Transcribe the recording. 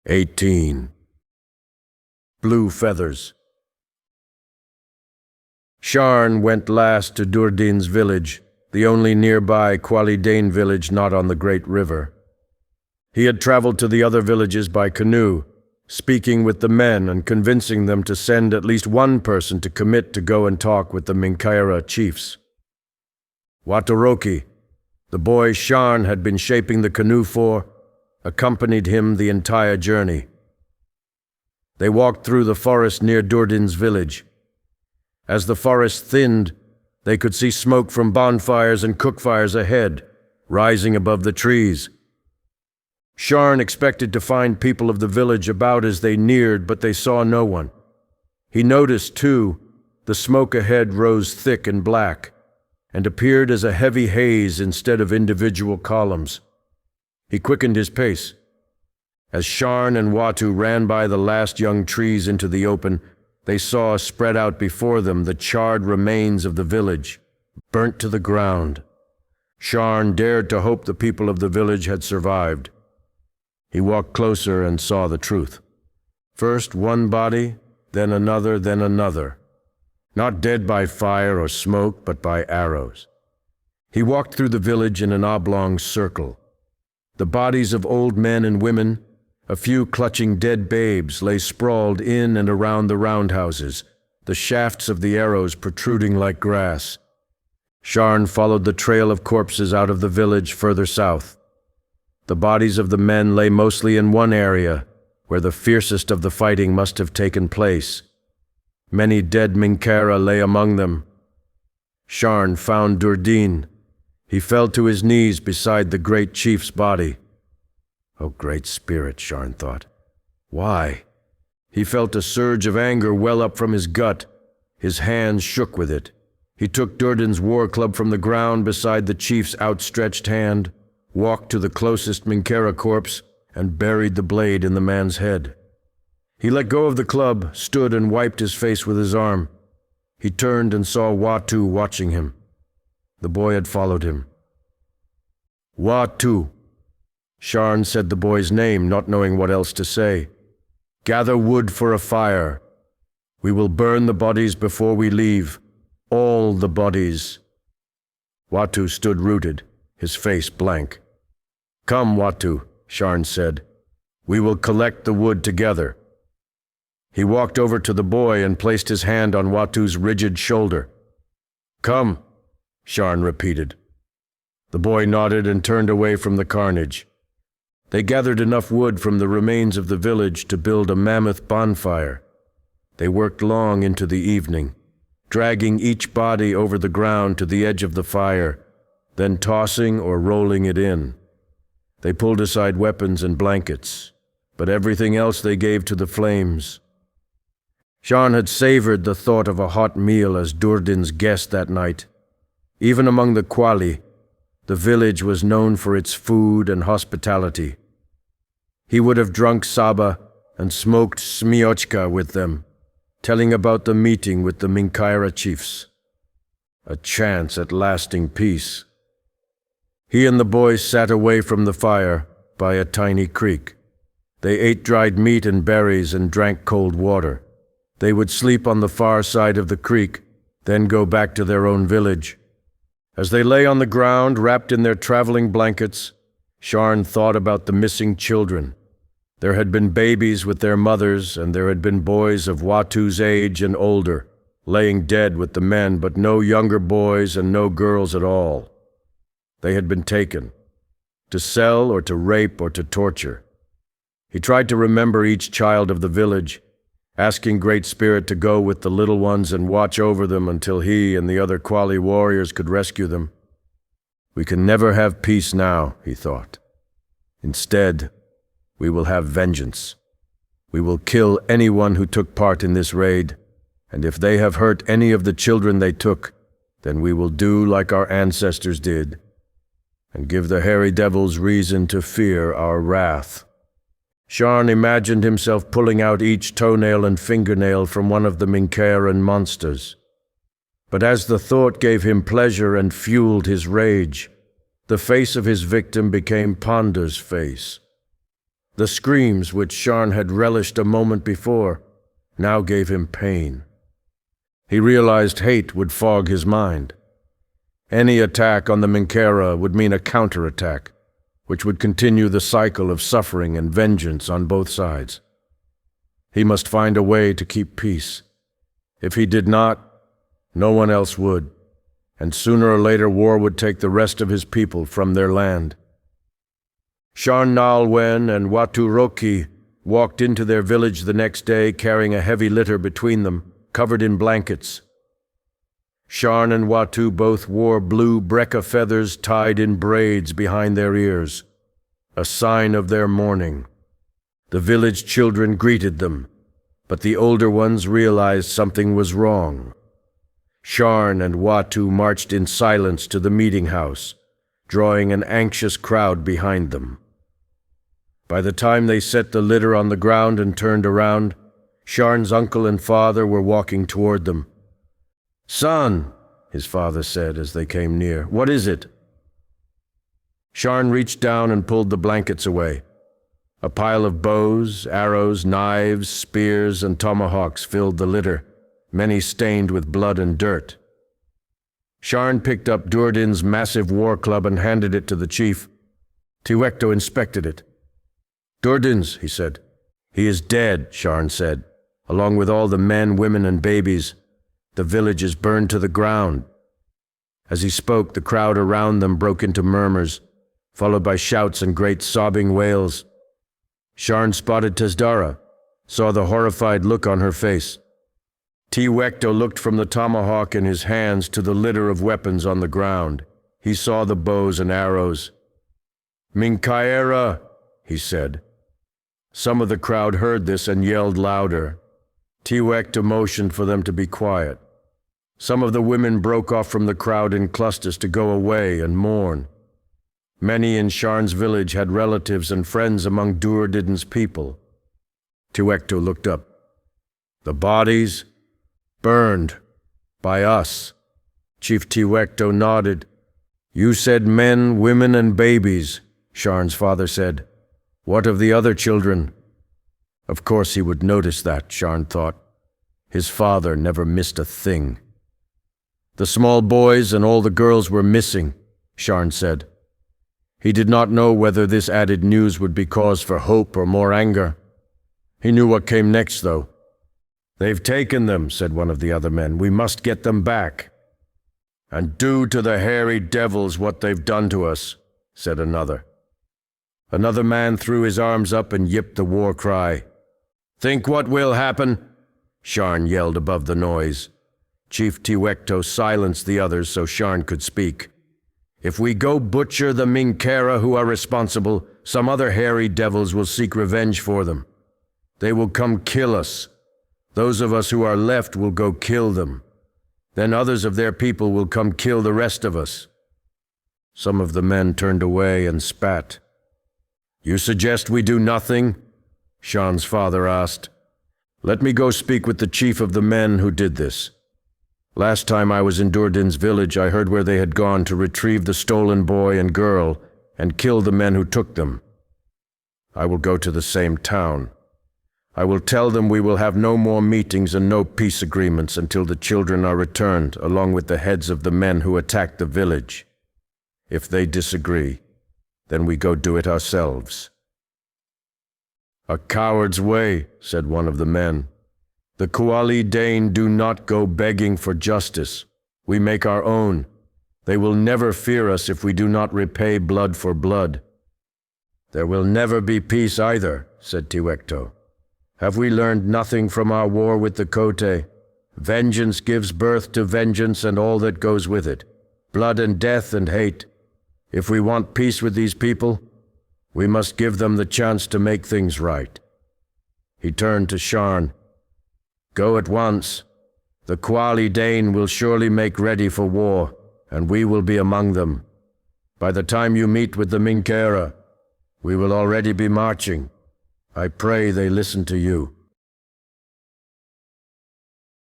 18. Blue Feathers. Sharn went last to Durdin's village, the only nearby Qualidane village not on the great river. He had traveled to the other villages by canoe, speaking with the men and convincing them to send at least one person to commit to go and talk with the Minkaira chiefs. Watoroki, the boy Sharn had been shaping the canoe for, accompanied him the entire journey. They walked through the forest near Durdin's village. As the forest thinned, they could see smoke from bonfires and cookfires ahead, rising above the trees. Sharn expected to find people of the village about as they neared, but they saw no one. He noticed, too, the smoke ahead rose thick and black, and appeared as a heavy haze instead of individual columns. He quickened his pace. As Sharn and Watu ran by the last young trees into the open, they saw spread out before them the charred remains of the village, burnt to the ground. Sharn dared to hope the people of the village had survived. He walked closer and saw the truth. First one body, then another. Not dead by fire or smoke, but by arrows. He walked through the village in an oblong circle. The bodies of old men and women, a few clutching dead babes, lay sprawled in and around the roundhouses, the shafts of the arrows protruding like grass. Sharn followed the trail of corpses out of the village further south. The bodies of the men lay mostly in one area, where the fiercest of the fighting must have taken place. Many dead Minkaira lay among them. Sharn found Durdin. He fell to his knees beside the great chief's body. Oh, Great Spirit, Sharn thought. Why? He felt a surge of anger well up from his gut. His hands shook with it. He took Durdin's war club from the ground beside the chief's outstretched hand, walked to the closest Minkaira corpse, and buried the blade in the man's head. He let go of the club, stood and wiped his face with his arm. He turned and saw Watu watching him. The boy had followed him. Watu. Sharn said the boy's name, not knowing what else to say. Gather wood for a fire. We will burn the bodies before we leave. All the bodies. Watu stood rooted, his face blank. Come, Watu, Sharn said. We will collect the wood together. He walked over to the boy and placed his hand on Watu's rigid shoulder. Come, Sharn repeated. The boy nodded and turned away from the carnage. They gathered enough wood from the remains of the village to build a mammoth bonfire. They worked long into the evening, dragging each body over the ground to the edge of the fire, then tossing or rolling it in. They pulled aside weapons and blankets, but everything else they gave to the flames. Sharn had savored the thought of a hot meal as Durdin's guest that night. Even among the Quali, the village was known for its food and hospitality. He would have drunk saba and smoked smiochka with them, telling about the meeting with the Minkaira chiefs. A chance at lasting peace. He and the boys sat away from the fire by a tiny creek. They ate dried meat and berries and drank cold water. They would sleep on the far side of the creek, then go back to their own village. As they lay on the ground, wrapped in their traveling blankets, Sharn thought about the missing children. There had been babies with their mothers, and there had been boys of Watu's age and older, laying dead with the men, but no younger boys and no girls at all. They had been taken, to sell or to rape or to torture. He tried to remember each child of the village, asking Great Spirit to go with the little ones and watch over them until he and the other Quali warriors could rescue them. We can never have peace now, he thought. Instead, we will have vengeance. We will kill anyone who took part in this raid, and if they have hurt any of the children they took, then we will do like our ancestors did, and give the hairy devils reason to fear our wrath. Sharn imagined himself pulling out each toenail and fingernail from one of the Minkairan monsters. But as the thought gave him pleasure and fueled his rage, the face of his victim became Ponder's face. The screams which Sharn had relished a moment before now gave him pain. He realized hate would fog his mind. Any attack on the Mincara would mean a counterattack, which would continue the cycle of suffering and vengeance on both sides. He must find a way to keep peace. If he did not, no one else would, and sooner or later war would take the rest of his people from their land. Sharn Nalwen and Waturoki walked into their village the next day carrying a heavy litter between them, covered in blankets. Sharn and Watu both wore blue brecca feathers tied in braids behind their ears, a sign of their mourning. The village children greeted them, but the older ones realized something was wrong. Sharn and Watu marched in silence to the meeting house, drawing an anxious crowd behind them. By the time they set the litter on the ground and turned around, Sharn's uncle and father were walking toward them. "Son," his father said as they came near, "what is it?" Sharn reached down and pulled the blankets away. A pile of bows, arrows, knives, spears, and tomahawks filled the litter, many stained with blood and dirt. Sharn picked up Durdin's massive war club and handed it to the chief. Tiwekto inspected it. "Durdin's," he said. "He is dead," Sharn said, "along with all the men, women, and babies. The village is burned to the ground." As he spoke, the crowd around them broke into murmurs, followed by shouts and great sobbing wails. Sharn spotted Tesdara, saw the horrified look on her face. Tiwekto looked from the tomahawk in his hands to the litter of weapons on the ground. He saw the bows and arrows. "Mincaera," he said. Some of the crowd heard this and yelled louder. Tiwekto motioned for them to be quiet. Some of the women broke off from the crowd in clusters to go away and mourn. Many in Sharn's village had relatives and friends among Durdin's people. Tiwekto looked up. "The bodies? Burned. By us." Chief Tiwekto nodded. "You said men, women, and babies," Sharn's father said. "What of the other children?" Of course he would notice that, Sharn thought. His father never missed a thing. "The small boys and all the girls were missing," Sharn said. He did not know whether this added news would be cause for hope or more anger. He knew what came next, though. "They've taken them," said one of the other men. "We must get them back." "And do to the hairy devils what they've done to us," said another. Another man threw his arms up and yipped the war cry. "Think what will happen?" Sharn yelled above the noise. Chief Tiwekto silenced the others so Sharn could speak. "If we go butcher the Mincara who are responsible, some other hairy devils will seek revenge for them. They will come kill us. Those of us who are left will go kill them. Then others of their people will come kill the rest of us." Some of the men turned away and spat. "You suggest we do nothing?" Sharn's father asked. "Let me go speak with the chief of the men who did this. Last time I was in Durdin's village, I heard where they had gone to retrieve the stolen boy and girl and kill the men who took them. I will go to the same town. I will tell them we will have no more meetings and no peace agreements until the children are returned, along with the heads of the men who attacked the village. If they disagree, then we go do it ourselves." "A coward's way," said one of the men. "The Kuali Dane do not go begging for justice. We make our own. They will never fear us if we do not repay blood for blood." "There will never be peace either," said Tiwekto. "Have we learned nothing from our war with the Kote? Vengeance gives birth to vengeance and all that goes with it. Blood and death and hate. If we want peace with these people, we must give them the chance to make things right." He turned to Sharn. "Go at once. The Kuali Dane will surely make ready for war, and we will be among them. By the time you meet with the Mincara, we will already be marching. I pray they listen to you."